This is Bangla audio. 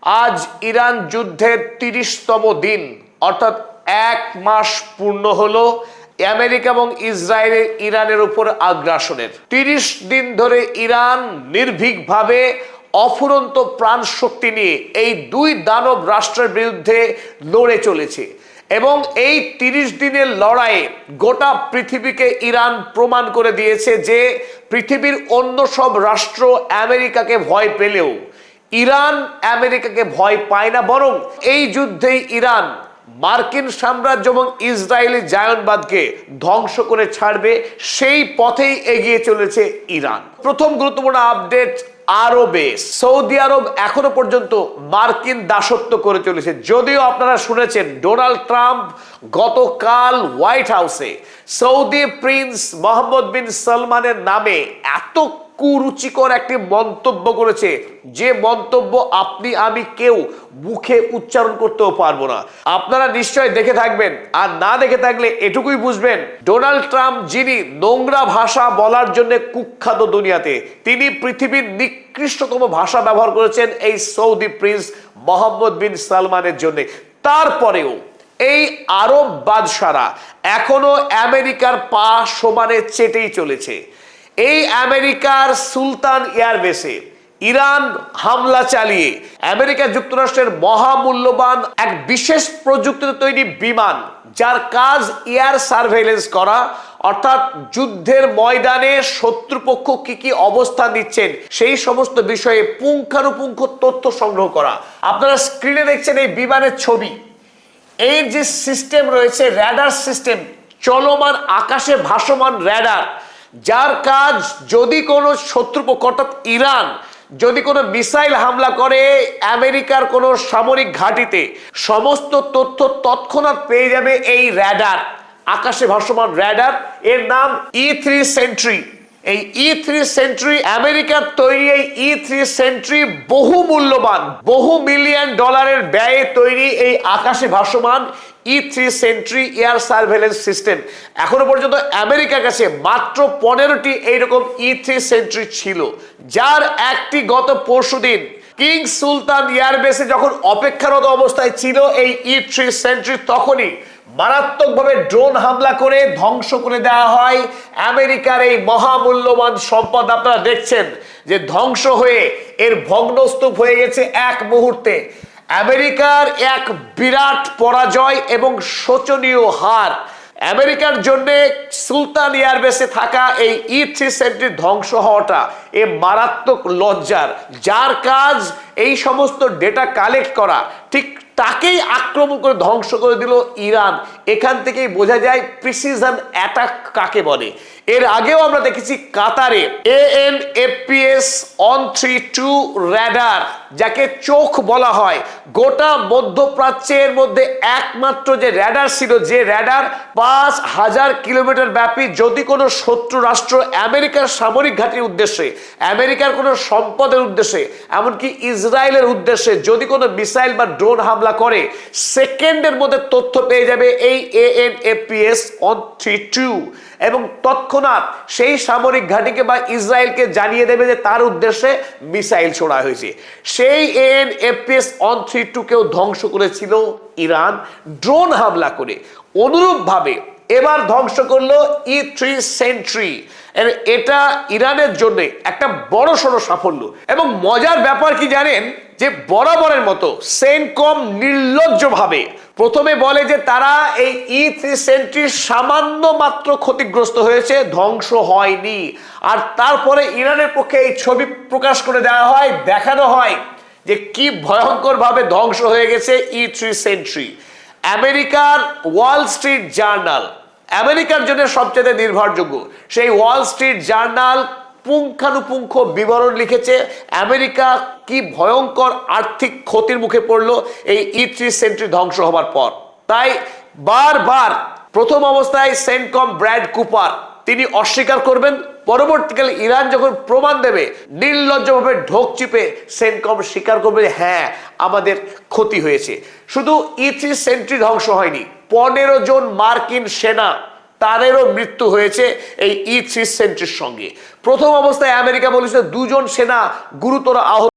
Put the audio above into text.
আজ ইরান যুদ্ধের ৩০তম দিন, অর্থাৎ ১ মাস পূর্ণ হলো আমেরিকা এবং ইসরায়েলের ইরানের উপর আগ্রাসনের। ৩০ দিন ধরে ইরান নির্ভীকভাবে অফুরন্ত প্রাণ শক্তি নিয়ে এই দুই দানব রাষ্ট্রের বিরুদ্ধে লড়ে চলেছে এবং এই ৩০ দিনের লড়াইয়ে গোটা পৃথিবীকে ইরান প্রমাণ করে দিয়েছে যে পৃথিবীর অন্য সব রাষ্ট্র আমেরিকাকে ভয় পেলেও ইরান আমেরিকাকে ভয় পায় না, বরং এই যুদ্ধেই ইরান মার্কিন সাম্রাজ্য এবং ইসরায়েলি জায়নবাদকে ধ্বংস করে ছাড়বে, সেই পথেই এগিয়ে চলেছে ইরান। প্রথম গুরুত্বপূর্ণ আপডেট, আরবে সৌদি আরব এখনো পর্যন্ত মার্কিন দাসত্ব করে চলেছে। যদিও আপনারা শুনেছেন ডোনাল্ড ট্রাম্প গতকাল হোয়াইট হাউসে সৌদি প্রিন্স মোহাম্মদ বিন সালমানের নামে এত কুরুচিকর একটি মন্তব্য করেছে, যে মন্তব্য আপনি আমি কেউ মুখে উচ্চারণ করতেও পারবো না। আপনারা নিশ্চয় দেখে থাকবেন, আর না দেখে থাকলে এটুকুই বুঝবেন ডোনাল্ড ট্রাম্প যিনি নোংরা ভাষা বলার জন্য কুখ্যাত দুনিয়াতে, তিনি পৃথিবীর নিকৃষ্টতম ভাষা ব্যবহার করেছেন এই সৌদি প্রিন্স মোহাম্মদ বিন সালমানের জন্য। তারপরেও এই আরব বাদশারা এখনো আমেরিকার পা সমানে চেটেই চলেছে। এই আমেরিকার সুলতান এয়ারবেসে ইরান হামলা চালিয়ে আমেরিকা যুক্তরাষ্ট্রের মহামূল্যবান এক বিশেষ প্রযুক্তিতে তৈরি বিমান, যার কাজ এয়ার সার্ভেইলেন্স করা, অর্থাৎ যুদ্ধের ময়দানে শত্রুপক্ষ কি কি অবস্থান নিচ্ছেন সেই সমস্ত বিষয়ে পুঙ্খানুপুঙ্খ তথ্য সংগ্রহ করা। আপনারা স্ক্রিনে দেখছেন এই বিমানের ছবি। এই যে সিস্টেম রয়েছে, র্যাডার সিস্টেম, চলমান আকাশে ভাসমান র্যাডার, যার কাজ যদি কোনো শত্রুপক্ষ অর্থাৎ ইরান যদি কোনো মিসাইল হামলা করে আমেরিকার কোনো সামরিক ঘাঁটিতে, সমস্ত তথ্য তৎক্ষণাৎ পেয়ে যাবে এই র্যাডার, আকাশে ভাসমান র্যাডার। এর নাম E3 সেন্ট্রি। এই E3 সেন্ট্রি আমেরিকার তৈরি, এই E3 সেন্ট্রি বহু মূল্যবান, বহু মিলিয়ন ডলারের ব্যয়ে তৈরি এই আকাশে ভাসমান E3 sentry air surveillance system. এখনো পর্যন্ত আমেরিকার কাছে মাত্র 15টি এইরকম E3 সেন্ট্রি ছিল, যার একটি গত পরশুদিন কিং সুলতান এয়ারবেসে যখন অপেক্ষারত অবস্থায় ছিল এই E3 সেন্ট্রি, তখনই মারাত্মকভাবে ড্রোন হামলা করে ধ্বংস করে দেওয়া হয় আমেরিকার এই মহামূল্যবান সম্পদ। আপনারা দেখছেন যে ধ্বংস হয়ে এর ভগ্নস্তূপ হয়ে গেছে এক মুহূর্তে। আমেরিকার এক বিরাট পরাজয় এবং শোচনীয় হার। আমেরিকার জন্য সুলতান এয়ারবেসে থাকা এই E3 সেন্ট্রি ধ্বংস হওয়াটা এ মারাত্মক লজ্জার। যার কাজ এই সমস্ত ডেটা কালেক্ট করা, ঠিক তাকেই আক্রমণ করে ধ্বংস করে দিল ইরান। এখান থেকেই বোঝা যায় প্রিসিশন অ্যাটাক কাকে বলে। এর আগেও আমরা দেখেছি কাতারে AN/APS 132 র্যাডার, যাকে চোখ বলা হয়, গোটা মধ্যপ্রাচ্যের মধ্যে একমাত্র যে র্যাডার ছিল, যে র্যাডার 5000 কিলোমিটার ব্যাপী যদি কোনো শত্রু রাষ্ট্র আমেরিকার সামরিক ঘাঁটির উদ্দেশ্যে, আমেরিকার কোনো সম্পদের উদ্দেশ্যে, এমনকি ইসরায়েলের উদ্দেশ্যে যদি কোনো মিসাইল বা ড্রোন হামলা করে, সেকেন্ডের মধ্যে তথ্য পেয়ে যাবে এই AN/APS 132 এবং তৎক্ষণাৎ সেই সামরিক ঘাঁটিকে বা ইসরায়েলকে জানিয়ে দেবে যে তার উদ্দেশ্যে মিসাইল ছোড়া হয়েছে। সেই AN/APS 132 কেও ধ্বংস করেছিল ইরান ড্রোন হামলা করে। অনুরূপভাবে এবার ধ্বংস করলো E3 সেন্ট্রি। এটা ইরানের জন্য একটা বড় সড়ো সাফল্য। এবং মজার ব্যাপার কি জানেন, যে বরাবরের মতো সেন্টকম নির্লজ্জভাবে প্রথমে বলে যে তারা এই E3 সেন্ট্রির সামান্য মাত্র ক্ষতিগ্রস্ত হয়েছে, ধ্বংস হয়নি। আর তারপরে ইরানের পক্ষে এই ছবি প্রকাশ করে দেওয়া হয়, দেখানো হয় যে কি ভয়ঙ্কর ভাবে ধ্বংস হয়ে গেছে E3 সেন্ট্রি। আমেরিকার ওয়াল স্ট্রিট জার্নাল, আমেরিকার জন্য সবচেয়ে নির্ভরযোগ্য সেই ওয়াল স্ট্রিট জার্নাল পুঙ্খানুপুঙ্খ বিবরণ লিখেছে আমেরিকা কি ভয়ঙ্কর আর্থিক ক্ষতির মুখে পড়লো এই E3 সেন্ট্রি ধ্বংস হবার পর। তাই বারবার প্রথম অবস্থায় সেন্টকম ব্র্যাড কুপার তিনি অস্বীকার করবেন, পরবর্তীকালে ইরান যখন প্রমাণ দেবে নির্লজ্জভাবে ঢোক চিপে সেন্টকম স্বীকার করবে যে হ্যাঁ আমাদের ক্ষতি হয়েছে। শুধু E3 সেন্ট্রি ধ্বংস হয়নি, 15 জন মার্কিন সেনা তাদেরও মৃত্যু হয়েছে এই E3 সেন্ট্রির সঙ্গে। প্রথম অবস্থায় আমেরিকা বলেছিল 2 জন সেনা গুরুতর আহত।